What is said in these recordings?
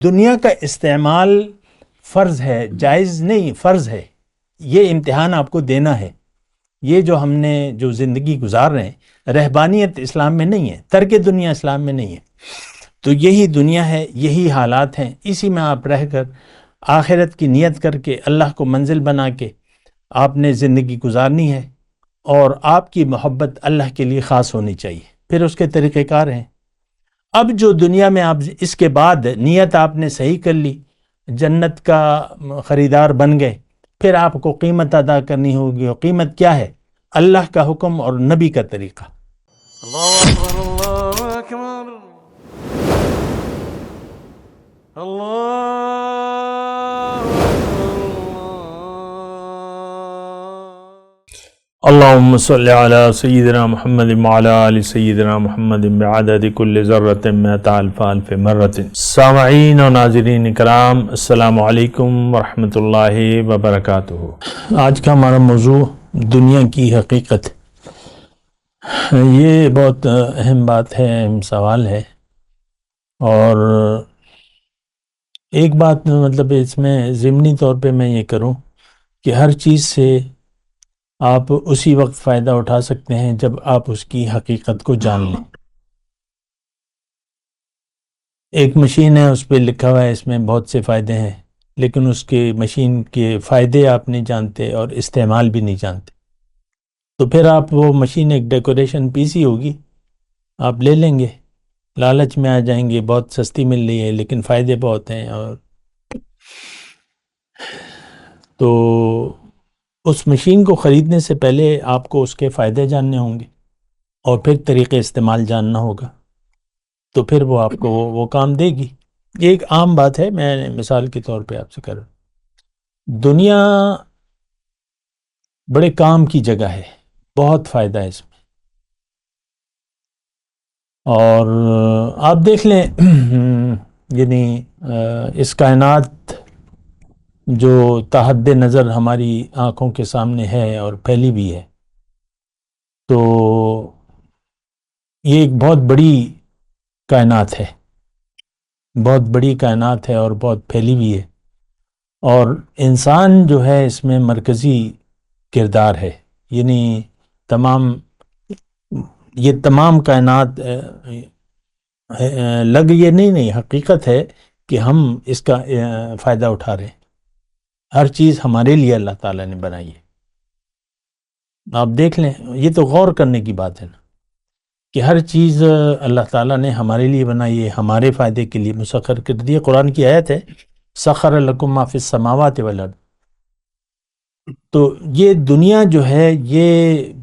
دنیا کا استعمال فرض ہے، جائز نہیں، فرض ہے. یہ امتحان آپ کو دینا ہے. یہ جو ہم نے جو زندگی گزار رہے ہیں، رہبانیت اسلام میں نہیں ہے، ترک دنیا اسلام میں نہیں ہے. تو یہی دنیا ہے، یہی حالات ہیں، اسی میں آپ رہ کر آخرت کی نیت کر کے اللہ کو منزل بنا کے آپ نے زندگی گزارنی ہے. اور آپ کی محبت اللہ کے لیے خاص ہونی چاہیے. پھر اس کے طریقہ کار ہیں. اب جو دنیا میں آپ اس کے بعد نیت آپ نے صحیح کر لی، جنت کا خریدار بن گئے، پھر آپ کو قیمت ادا کرنی ہوگی. اور قیمت کیا ہے؟ اللہ کا حکم اور نبی کا طریقہ. اللہ اکبر اللہ اکبر اللہ اللهم صل على سيدنا محمد وعلى آل سيدنا محمد بعدد كل ذرة مئة ألف ألف مرة. سامعین و ناظرین کرام، السلام علیکم ورحمۃ اللہ وبرکاتہ. آج کا ہمارا موضوع دنیا کی حقیقت. یہ بہت اہم بات ہے، اہم سوال ہے. اور ایک بات مطلب اس میں ضمنی طور پہ میں یہ کروں کہ ہر چیز سے آپ اسی وقت فائدہ اٹھا سکتے ہیں جب آپ اس کی حقیقت کو جان لیں. ایک مشین ہے، اس پہ لکھا ہوا ہے اس میں بہت سے فائدے ہیں، لیکن اس کے مشین کے فائدے آپ نہیں جانتے اور استعمال بھی نہیں جانتے. تو پھر آپ وہ مشین ایک ڈیکوریشن پیس ہی ہوگی، آپ لے لیں گے، لالچ میں آ جائیں گے، بہت سستی مل رہی ہے لیکن فائدے بہت ہیں. اور تو اس مشین کو خریدنے سے پہلے آپ کو اس کے فائدے جاننے ہوں گے اور پھر طریقے استعمال جاننا ہوگا، تو پھر وہ آپ کو وہ کام دے گی. یہ ایک عام بات ہے، میں مثال کے طور پہ آپ سے کر رہا ہوں. دنیا بڑے کام کی جگہ ہے، بہت فائدہ ہے اس میں. اور آپ دیکھ لیں یعنی اس کائنات جو تحت نظر ہماری آنکھوں کے سامنے ہے اور پھیلی بھی ہے، تو یہ ایک بہت بڑی کائنات ہے، بہت بڑی کائنات ہے اور بہت پھیلی بھی ہے. اور انسان جو ہے اس میں مرکزی کردار ہے. یعنی یہ تمام کائنات یہ نہیں حقیقت ہے کہ ہم اس کا فائدہ اٹھا رہے ہیں. ہر چیز ہمارے لیے اللہ تعالیٰ نے بنائی ہے. آپ دیکھ لیں، یہ تو غور کرنے کی بات ہے نا کہ ہر چیز اللہ تعالیٰ نے ہمارے لیے بنائی ہے، ہمارے فائدے کے لیے مسخر کر دی. قرآن کی آیت ہے سخر لکم ما فی السماوات والارض. تو یہ دنیا جو ہے یہ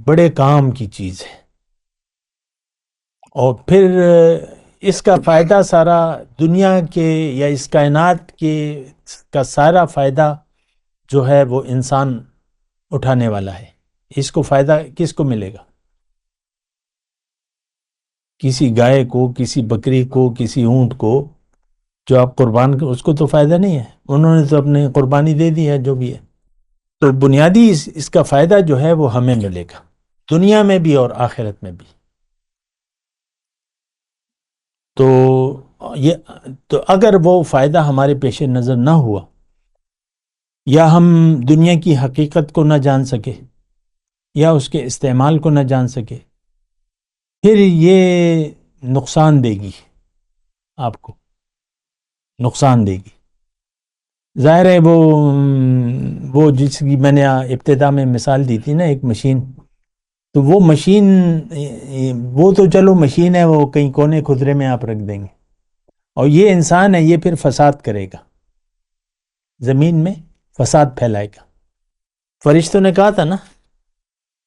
بڑے کام کی چیز ہے، اور پھر اس کا فائدہ سارا دنیا کے یا اس کائنات کے کا سارا فائدہ جو ہے وہ انسان اٹھانے والا ہے. اس کو فائدہ کس کو ملے گا؟ کسی گائے کو، کسی بکری کو، کسی اونٹ کو جو آپ قربان، اس کو تو فائدہ نہیں ہے، انہوں نے تو اپنی قربانی دے دی ہے جو بھی ہے. تو بنیادی اس کا فائدہ جو ہے وہ ہمیں ملے گا، دنیا میں بھی اور آخرت میں بھی. تو اگر وہ فائدہ ہمارے پیش نظر نہ ہوا یا ہم دنیا کی حقیقت کو نہ جان سکے یا اس کے استعمال کو نہ جان سکے، پھر یہ نقصان دے گی، آپ کو نقصان دے گی. ظاہر ہے وہ جس کی میں نے ابتدا میں مثال دی تھی نا، ایک مشین، تو وہ مشین وہ تو چلو مشین ہے، وہ کہیں کونے خدرے میں آپ رکھ دیں گے. اور یہ انسان ہے، یہ پھر فساد کرے گا، زمین میں فساد پھیلائے گا. فرشتوں نے کہا تھا نا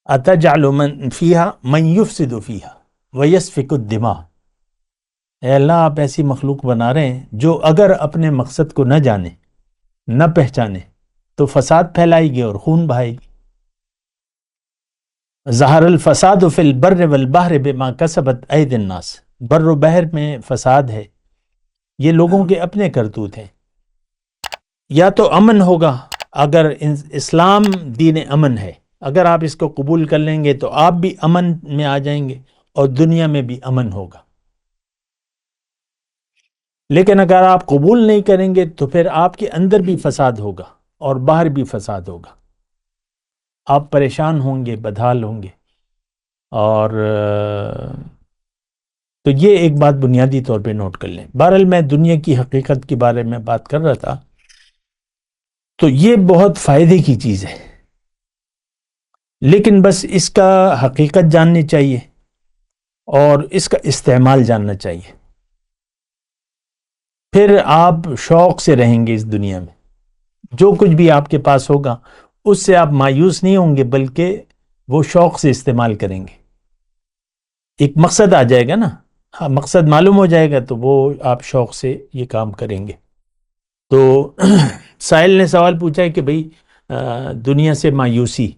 اتجعل من فیہا من یفسد فیہا ویسفک الدماء. اے اللہ، آپ ایسی مخلوق بنا رہے ہیں جو اگر اپنے مقصد کو نہ جانے، نہ پہچانے، تو فساد پھیلائے گی اور خون بہائے گی. ظہر الفساد فی البر والبحر بما کسبت ایدی الناس. بر و بحر میں فساد ہے، یہ لوگوں کے اپنے کرتوت ہیں. یا تو امن ہوگا، اگر اسلام دین امن ہے، اگر آپ اس کو قبول کر لیں گے تو آپ بھی امن میں آ جائیں گے اور دنیا میں بھی امن ہوگا. لیکن اگر آپ قبول نہیں کریں گے تو پھر آپ کے اندر بھی فساد ہوگا اور باہر بھی فساد ہوگا، آپ پریشان ہوں گے، بدحال ہوں گے۔ اور تو یہ ایک بات بنیادی طور پہ نوٹ کر لیں۔ بہرحال میں دنیا کی حقیقت کے بارے میں بات کر رہا تھا، تو یہ بہت فائدے کی چیز ہے، لیکن بس اس کا حقیقت جاننی چاہیے اور اس کا استعمال جاننا چاہیے، پھر آپ شوق سے رہیں گے اس دنیا میں۔ جو کچھ بھی آپ کے پاس ہوگا اس سے آپ مایوس نہیں ہوں گے، بلکہ وہ شوق سے استعمال کریں گے۔ ایک مقصد آ جائے گا نا، ہاں مقصد معلوم ہو جائے گا تو وہ آپ شوق سے یہ کام کریں گے۔ تو سائل نے سوال پوچھا ہے کہ بھئی دنیا سے مایوسی،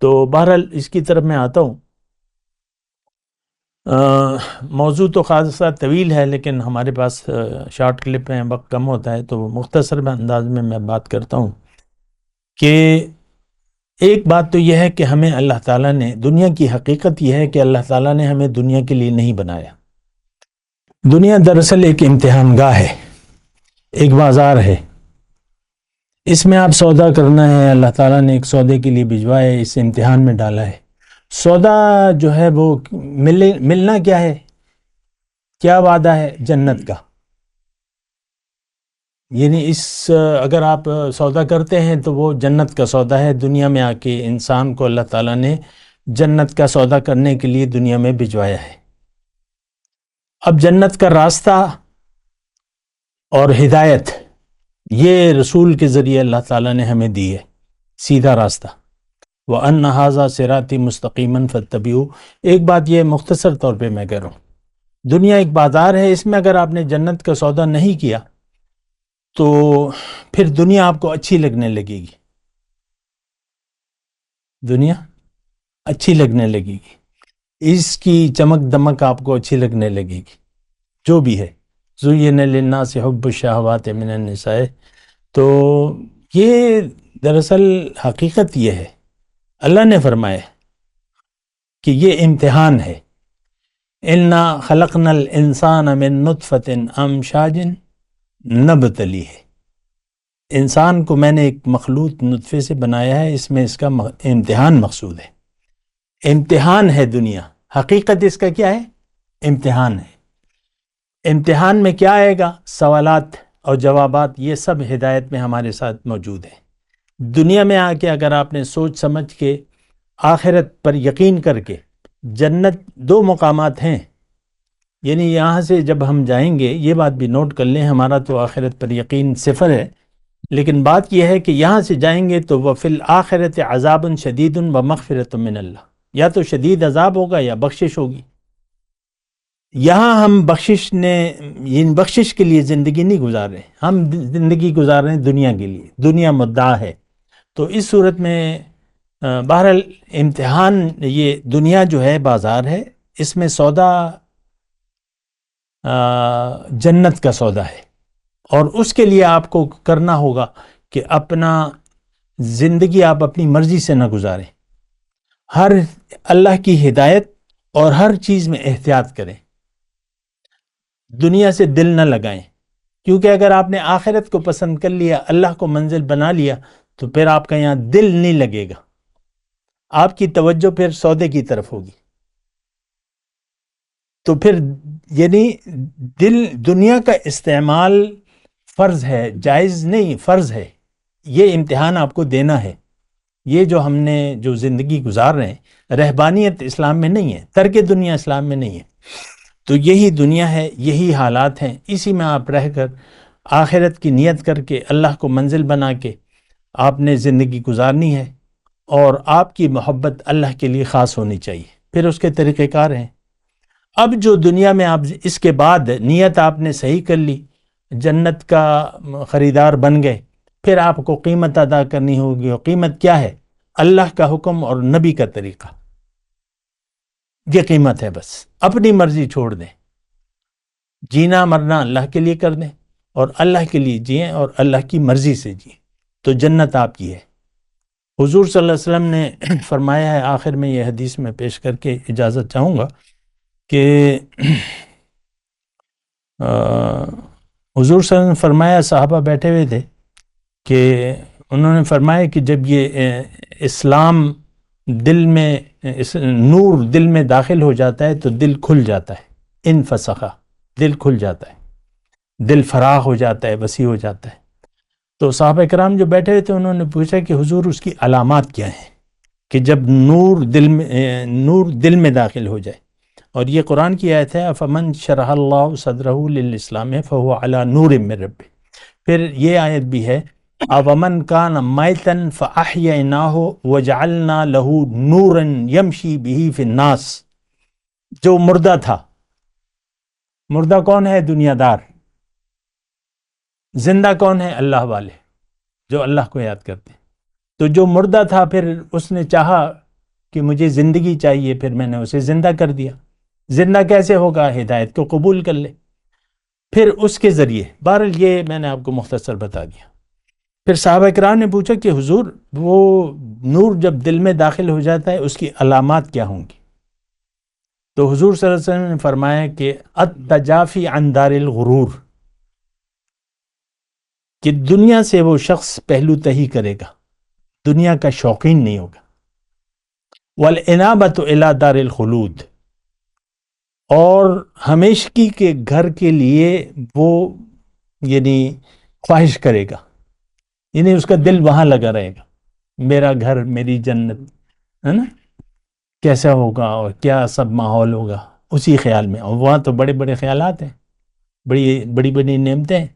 تو بہرحال اس کی طرف میں آتا ہوں۔ موضوع تو خاصا طویل ہے، لیکن ہمارے پاس شارٹ کلپ ہیں، وقت کم ہوتا ہے، تو مختصر انداز میں بات کرتا ہوں کہ ایک بات تو یہ ہے کہ ہمیں اللہ تعالیٰ نے، دنیا کی حقیقت یہ ہے کہ اللہ تعالیٰ نے ہمیں دنیا کے لیے نہیں بنایا۔ دنیا دراصل ایک امتحان گاہ ہے، ایک بازار ہے، اس میں آپ سودا کرنا ہے۔ اللہ تعالیٰ نے ایک سودے کے لیے بھجوایا ہے، اس امتحان میں ڈالا ہے۔ سودا جو ہے وہ ملنا کیا ہے، کیا وعدہ ہے؟ جنت کا۔ یعنی اگر آپ سودا کرتے ہیں تو وہ جنت کا سودا ہے۔ دنیا میں آ کے انسان کو اللہ تعالیٰ نے جنت کا سودا کرنے کے لیے دنیا میں بھجوایا ہے۔ اب جنت کا راستہ اور ہدایت یہ رسول کے ذریعے اللہ تعالیٰ نے ہمیں دی ہے، سیدھا راستہ۔ وَأَنَّ هَذَا صِرَاطِي مُسْتَقِيمًا فَاتَّبِعُوهُ۔ ایک بات یہ مختصر طور پہ میں کہہ رہا ہوں، دنیا ایک بازار ہے، اس میں اگر آپ نے جنت کا سودا نہیں کیا تو پھر دنیا آپ کو اچھی لگنے لگے گی، دنیا اچھی لگنے لگے گی، اس کی چمک دمک آپ کو اچھی لگنے لگے گی، جو بھی ہے۔ زُيِّنَ لِلنَّاسِ حُبُّ الشَّهَوَاتِ مِنَ النِّسَاءِ۔ تو یہ دراصل حقیقت یہ ہے، اللہ نے فرمایا کہ یہ امتحان ہے۔ اِنَّا خَلَقْنَا الْإِنسَانَ مِن نُطْفَةٍ أَمْشَاجٍ نَبْتَلِيهِ۔ انسان کو میں نے ایک مخلوط نطفے سے بنایا ہے، اس میں اس کا امتحان مقصود ہے۔ امتحان ہے دنیا، حقیقت اس کا کیا ہے؟ امتحان ہے۔ امتحان میں کیا آئے گا؟ سوالات اور جوابات، یہ سب ہدایت میں ہمارے ساتھ موجود ہیں۔ دنیا میں آ کے اگر آپ نے سوچ سمجھ کے آخرت پر یقین کر کے، جنت دو مقامات ہیں، یعنی یہاں سے جب ہم جائیں گے، یہ بات بھی نوٹ کر لیں، ہمارا تو آخرت پر یقین صفر ہے، لیکن بات یہ ہے کہ یہاں سے جائیں گے تو وَفِي الْآخِرَةِ عَذَابٌ شَدِيدٌ وَمَغْفِرَةٌ مِّنَ اللَّهِ، یا تو شدید عذاب ہوگا یا بخشش ہوگی۔ یہاں ہم بخشش کے لیے زندگی نہیں گزار رہے، ہم زندگی گزار رہے ہیں دنیا کے لیے، دنیا مدعا ہے۔ تو اس صورت میں بہرحال امتحان، یہ دنیا جو ہے بازار ہے، اس میں سودا جنت کا سودا ہے، اور اس کے لیے آپ کو کرنا ہوگا کہ اپنا زندگی آپ اپنی مرضی سے نہ گزاریں، ہر اللہ کی ہدایت اور ہر چیز میں احتیاط کریں، دنیا سے دل نہ لگائیں، کیونکہ اگر آپ نے آخرت کو پسند کر لیا، اللہ کو منزل بنا لیا، تو پھر آپ کا یہاں دل نہیں لگے گا، آپ کی توجہ پھر سودے کی طرف ہوگی۔ تو پھر یعنی دنیا کا استعمال فرض ہے، جائز نہیں، فرض ہے۔ یہ امتحان آپ کو دینا ہے۔ یہ جو ہم نے جو زندگی گزار رہے ہیں، رہبانیت اسلام میں نہیں ہے، ترک دنیا اسلام میں نہیں ہے۔ تو یہی دنیا ہے، یہی حالات ہیں، اسی میں آپ رہ کر آخرت کی نیت کر کے اللہ کو منزل بنا کے آپ نے زندگی گزارنی ہے، اور آپ کی محبت اللہ کے لیے خاص ہونی چاہیے۔ پھر اس کے طریقہ کار ہیں۔ اب جو دنیا میں آپ اس کے بعد نیت آپ نے صحیح کر لی، جنت کا خریدار بن گئے، پھر آپ کو قیمت ادا کرنی ہوگی، اور قیمت کیا ہے؟ اللہ کا حکم اور نبی کا طریقہ، یہ قیمت ہے۔ بس اپنی مرضی چھوڑ دیں، جینا مرنا اللہ کے لیے کر دیں، اور اللہ کے لیے جئیں اور اللہ کی مرضی سے جئیں، تو جنت آپ کی ہے۔ حضور صلی اللہ علیہ وسلم نے فرمایا ہے، آخر میں یہ حدیث میں پیش کر کے اجازت چاہوں گا کہ حضور صلی اللہ علیہ وسلم فرمایا، صحابہ بیٹھے ہوئے تھے کہ انہوں نے فرمایا کہ جب یہ اسلام دل میں، نور دل میں داخل ہو جاتا ہے تو دل کھل جاتا ہے، انفسخ، دل کھل جاتا ہے، دل فراغ ہو جاتا ہے، وسیع ہو جاتا ہے۔ تو صحابہ کرام جو بیٹھے ہوئے تھے انہوں نے پوچھا کہ حضور اس کی علامات کیا ہیں کہ جب نور دل میں داخل ہو جائے؟ اور یہ قرآن کی آیت ہے، فمن شرح اللہ صدرہ للاسلام فہو علی نور من ربہ۔ پھر یہ آیت بھی ہے، اومن کان میتا فاحییناہ وجعلنا لہ نورا یمشی بہ فی الناس۔ جو مردہ تھا، مردہ کون ہے؟ دنیا دار۔ زندہ کون ہے؟ اللہ والے، جو اللہ کو یاد کرتے ہیں۔ تو جو مردہ تھا پھر اس نے چاہا کہ مجھے زندگی چاہیے، پھر میں نے اسے زندہ کر دیا۔ زندہ کیسے ہوگا؟ ہدایت کو قبول کر لے، پھر اس کے ذریعے۔ بہرحال یہ میں نے آپ کو مختصر بتا دیا۔ پھر صحابہ کرام نے پوچھا کہ حضور وہ نور جب دل میں داخل ہو جاتا ہے اس کی علامات کیا ہوں گی؟ تو حضور صلی اللہ علیہ وسلم نے فرمایا کہ التجافی عن دار الغرور، کہ دنیا سے وہ شخص پہلو تہی کرے گا، دنیا کا شوقین نہیں ہوگا۔ والانابۃ الی دار الخلود، اور ہمیشگی کے گھر کے لیے وہ یعنی خواہش کرے گا، یعنی اس کا دل وہاں لگا رہے گا، میرا گھر، میری جنت، ہے نا، کیسا ہوگا اور کیا سب ماحول ہوگا، اسی خیال میں۔ اور وہاں تو بڑے بڑے خیالات ہیں، بڑی بڑی نعمتیں ہیں،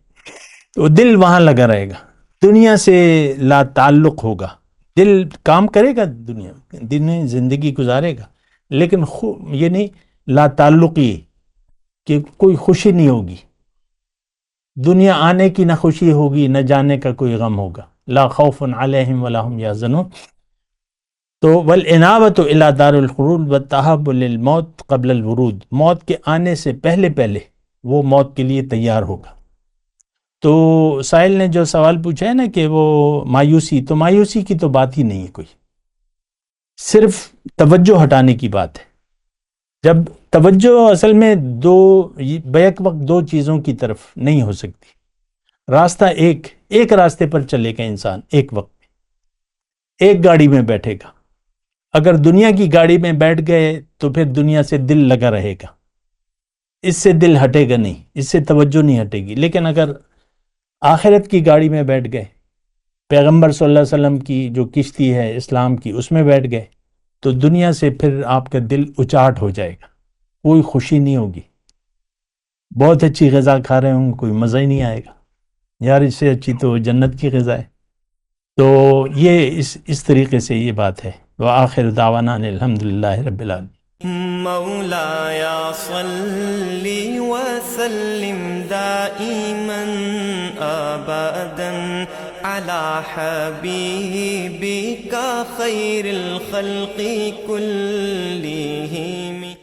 تو دل وہاں لگا رہے گا، دنیا سے لا تعلق ہوگا۔ دل کام کرے گا، دنیا زندگی گزارے گا، لیکن یہ نہیں لا تعلقی، کہ کوئی خوشی نہیں ہوگی، دنیا آنے کی نہ خوشی ہوگی، نہ جانے کا کوئی غم ہوگا۔ لا خوف علیہم ولا هم یحزنون۔ تو والانابۃ الی دار الخلود والتہب للموت قبل الورود، موت کے آنے سے پہلے وہ موت کے لیے تیار ہوگا۔ تو سائل نے جو سوال پوچھا ہے نا کہ وہ مایوسی، تو مایوسی کی تو بات ہی نہیں ہے کوئی، صرف توجہ ہٹانے کی بات ہے۔ جب توجہ اصل میں بیک وقت دو چیزوں کی طرف نہیں ہو سکتی، راستہ ایک راستے پر چلے گا انسان ایک وقت میں، ایک گاڑی میں بیٹھے گا۔ اگر دنیا کی گاڑی میں بیٹھ گئے تو پھر دنیا سے دل لگا رہے گا، اس سے دل ہٹے گا نہیں، اس سے توجہ نہیں ہٹے گی۔ لیکن اگر آخرت کی گاڑی میں بیٹھ گئے، پیغمبر صلی اللہ علیہ وسلم کی جو کشتی ہے اسلام کی، اس میں بیٹھ گئے، تو دنیا سے پھر آپ کا دل اچاٹ ہو جائے گا، کوئی خوشی نہیں ہوگی۔ بہت اچھی غذا کھا رہے ہوں، کوئی مزہ ہی نہیں آئے گا، یار اس سے اچھی تو جنت کی غذا ہے۔ تو یہ اس طریقے سے یہ بات ہے۔ وآخر دعوانا الحمدللہ رب العالمین۔ مولاي صل وسلم دائما ابدا على حبيبك خير الخلق كلهم